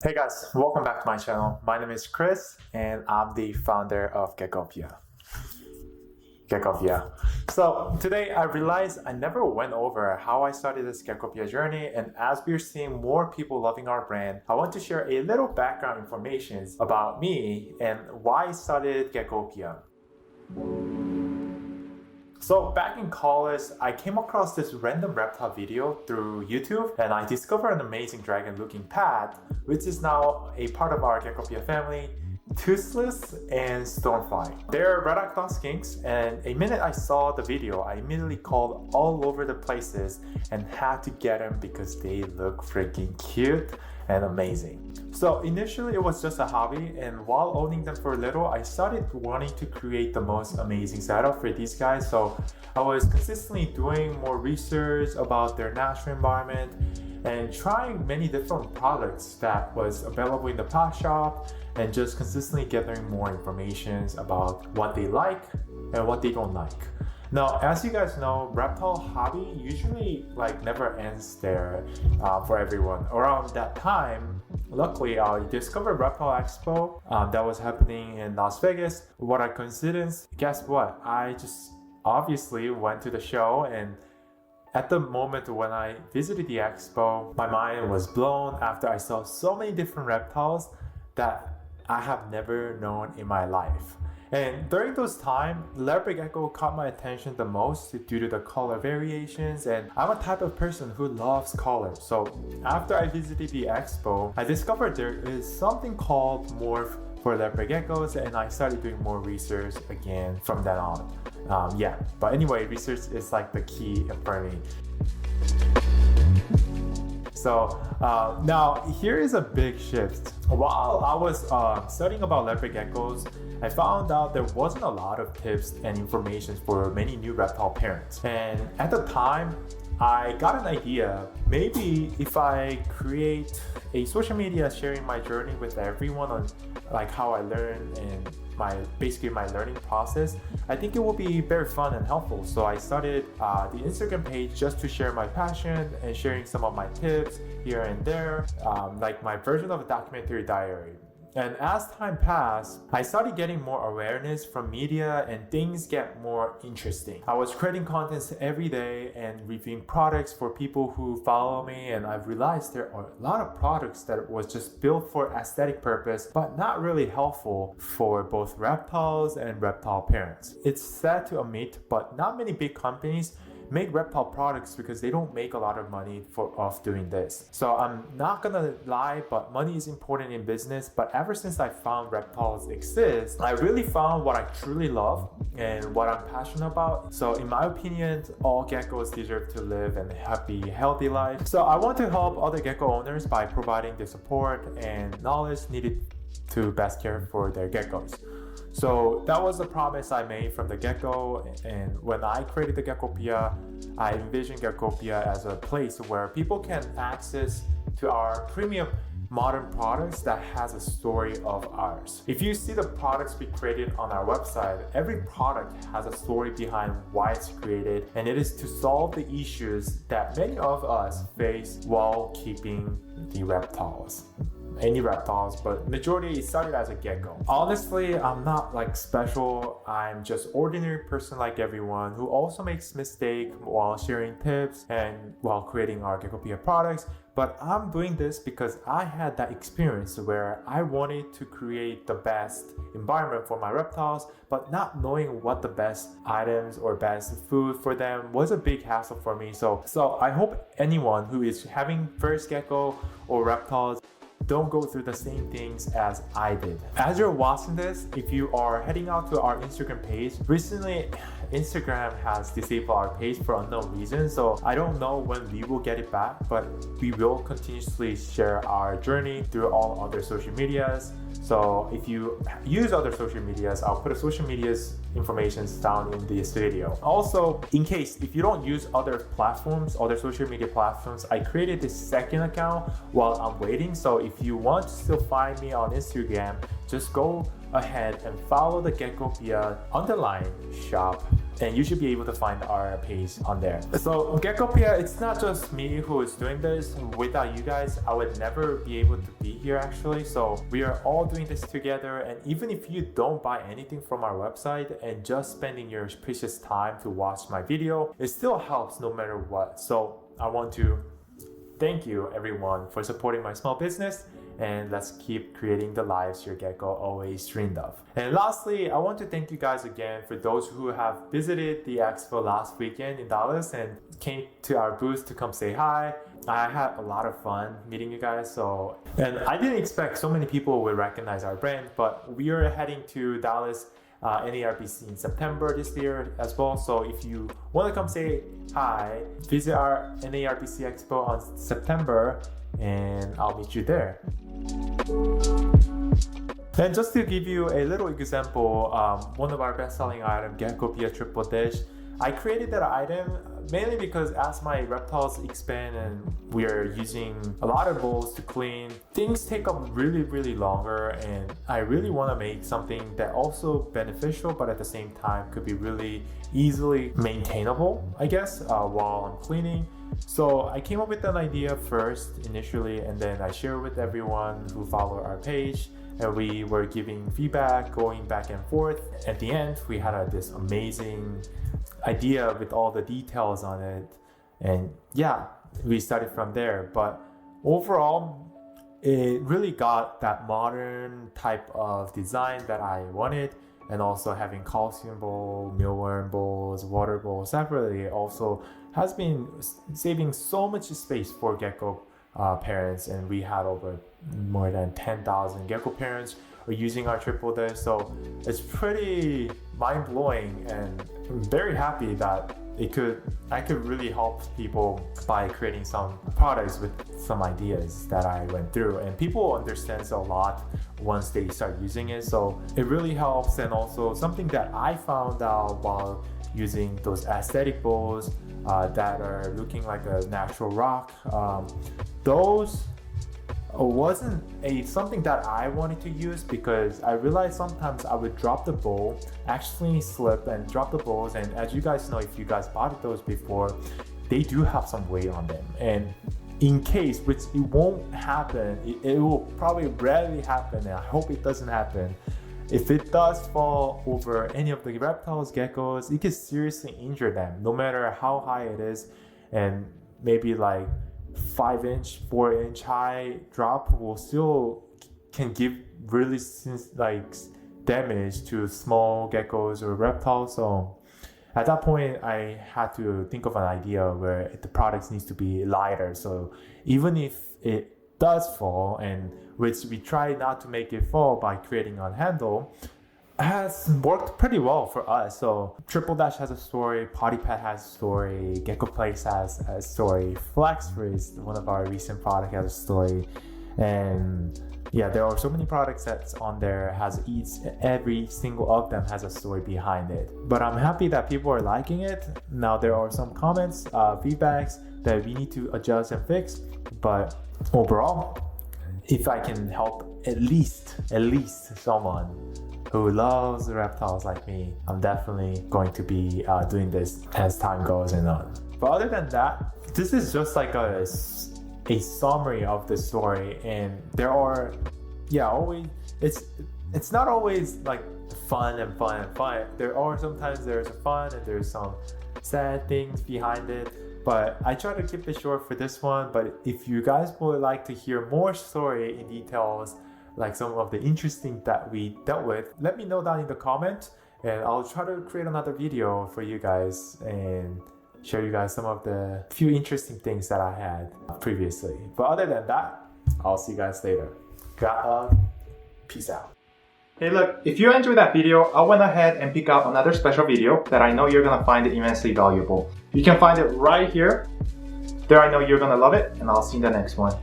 Hey guys, welcome back to my channel. My name is Chris and I'm the founder of Geckopia. So today I realized I never went over how I started this Geckopia journey, and as we're seeing more people loving our brand, I want to share a little background information about me and why I started Geckopia. So back in college, I came across this random reptile video through YouTube, and I discovered an amazing dragon looking pet, which is now a part of our Geckopia family, Toothless and Stonefly. They're red-eyed skinks, and a minute I saw the video, I immediately called all over the places and had to get them because they look freaking cute and amazing. So initially it was just a hobby, and while owning them for a little, I started wanting to create the most amazing setup for these guys. So I was consistently doing more research about their natural environment and trying many different products that was available in the pet shop, and just consistently gathering more information about what they like and what they don't like. Now, as you guys know, reptile hobby usually never ends there for everyone. Around that time, luckily, I discovered Reptile Expo that was happening in Las Vegas. What a coincidence! Guess what? I just obviously went to the show, and at the moment when I visited the expo, my mind was blown after I saw so many different reptiles that I have never known in my life. And during those times, leopard gecko caught my attention the most due to the color variations, and I'm a type of person who loves color. So after I visited the expo, I discovered there is something called morph for leopard geckos, and I started doing more research again from then on. But anyway, research is like the key for me. So now here is a big shift. While I was studying about leopard geckos, I found out there wasn't a lot of tips and information for many new reptile parents. And at the time, I got an idea. Maybe if I create a social media sharing my journey with everyone on how I learned and my learning process, I think it will be very fun and helpful. So I started the Instagram page just to share my passion and sharing some of my tips here and there, like my version of a documentary diary. And as time passed, I started getting more awareness from media and things get more interesting. I was creating contents every day and reviewing products for people who follow me, and I've realized there are a lot of products that was just built for aesthetic purpose but not really helpful for both reptiles and reptile parents. It's sad to admit, but not many big companies make reptile products because they don't make a lot of money off doing this. So I'm not gonna lie, but money is important in business. But ever since I found reptiles exist, I really found what I truly love and what I'm passionate about. So in my opinion, all geckos deserve to live a happy, healthy life. So I want to help other gecko owners by providing the support and knowledge needed to best care for their geckos. So that was the promise I made from the get-go, and when I created the Geckopia, I envisioned Geckopia as a place where people can access to our premium modern products that has a story of ours. If you see the products we created on our website, every product has a story behind why it's created, and it is to solve the issues that many of us face while keeping the reptiles. Any reptiles, but majority started as a gecko. Honestly, I'm not special. I'm just ordinary person like everyone who also makes mistake while sharing tips and while creating our Geckopia products. But I'm doing this because I had that experience where I wanted to create the best environment for my reptiles, but not knowing what the best items or best food for them was a big hassle for me. So I hope anyone who is having first gecko or reptiles don't go through the same things as I did. As you're watching this, if you are heading out to our Instagram page, recently Instagram has disabled our page for unknown reasons, so I don't know when we will get it back, but we will continuously share our journey through all other social medias. So if you use other social medias, I'll put a social media's information down in this video. Also, in case if you don't use other social media platforms, I created this second account while I'm waiting. So if you want to still find me on Instagram, just go ahead and follow the Geckopia _shop and you should be able to find our page on there. So Geckopia, it's not just me who is doing this. Without you guys, I would never be able to be here actually. So we are all doing this together, and even if you don't buy anything from our website and just spending your precious time to watch my video, it still helps no matter what. So I want to thank you everyone for supporting my small business, and let's keep creating the lives your gecko always dreamed of. And lastly, I want to thank you guys again for those who have visited the expo last weekend in Dallas and came to our booth to come say hi. I had a lot of fun meeting you guys. And I didn't expect so many people would recognize our brand, but we are heading to Dallas NARBC in September this year as well. So if you want to come say hi, visit our NARBC Expo on September, and I'll meet you there. And just to give you a little example, one of our best-selling items, Geckopia Triple Dish, I created that item mainly because as my reptiles expand and we are using a lot of bowls to clean, things take up really longer, and I really want to make something that also beneficial but at the same time could be really easily maintainable, I guess, while I'm cleaning. So I came up with an idea first initially, and then I shared with everyone who followed our page, and we were giving feedback, going back and forth. At the end, we had this amazing idea with all the details on it, and yeah, we started from there. But overall, it really got that modern type of design that I wanted, and also having calcium bowl, mealworm bowls, water bowls separately also has been saving so much space for gecko parents, and we had over more than 10,000 gecko parents are using our triple dish. So it's pretty mind-blowing, and I'm very happy that I could really help people by creating some products with some ideas that I went through, and people understand a lot once they start using it. So it really helps. And also something that I found out while using those aesthetic bowls that are looking like a natural rock, those wasn't something that I wanted to use, because I realized sometimes I would drop the bowl, actually slip and drop the bowls, and as you guys know, if you guys bought those before, they do have some weight on them. And in case, which it won't happen, it will probably rarely happen, and I hope it doesn't happen, if it does fall over any of the reptiles, geckos, it can seriously injure them, no matter how high it is. And maybe like 5-inch, 4-inch high drop will still can give really like damage to small geckos or reptiles. So at that point, I had to think of an idea where the product needs to be lighter. So even if it does fall, and which we try not to make it fall by creating a handle, has worked pretty well for us. So Triple Dash has a story, Potty Pet has a story, Gecko Place has a story, Flex Freeze, one of our recent products, has a story, and yeah, there are so many products that's on there, every single of them has a story behind it. But I'm happy that people are liking it. Now there are some comments, feedbacks that we need to adjust and fix, but overall, if I can help at least someone who loves reptiles like me, I'm definitely going to be doing this as time goes on. But other than that, this is just like a summary of the story, and there are, it's not always like fun. There are sometimes there's fun and there's some sad things behind it, but I try to keep it short for this one. But if you guys would like to hear more story in details, like some of the interesting that we dealt with, let me know down in the comment, and I'll try to create another video for you guys and show you guys some of the few interesting things that I had previously. But other than that, I'll see you guys later. Peace out. Hey look, if you enjoyed that video, I went ahead and picked out another special video that I know you're gonna find it immensely valuable. You can find it right here. There, I know you're gonna love it, and I'll see you in the next one.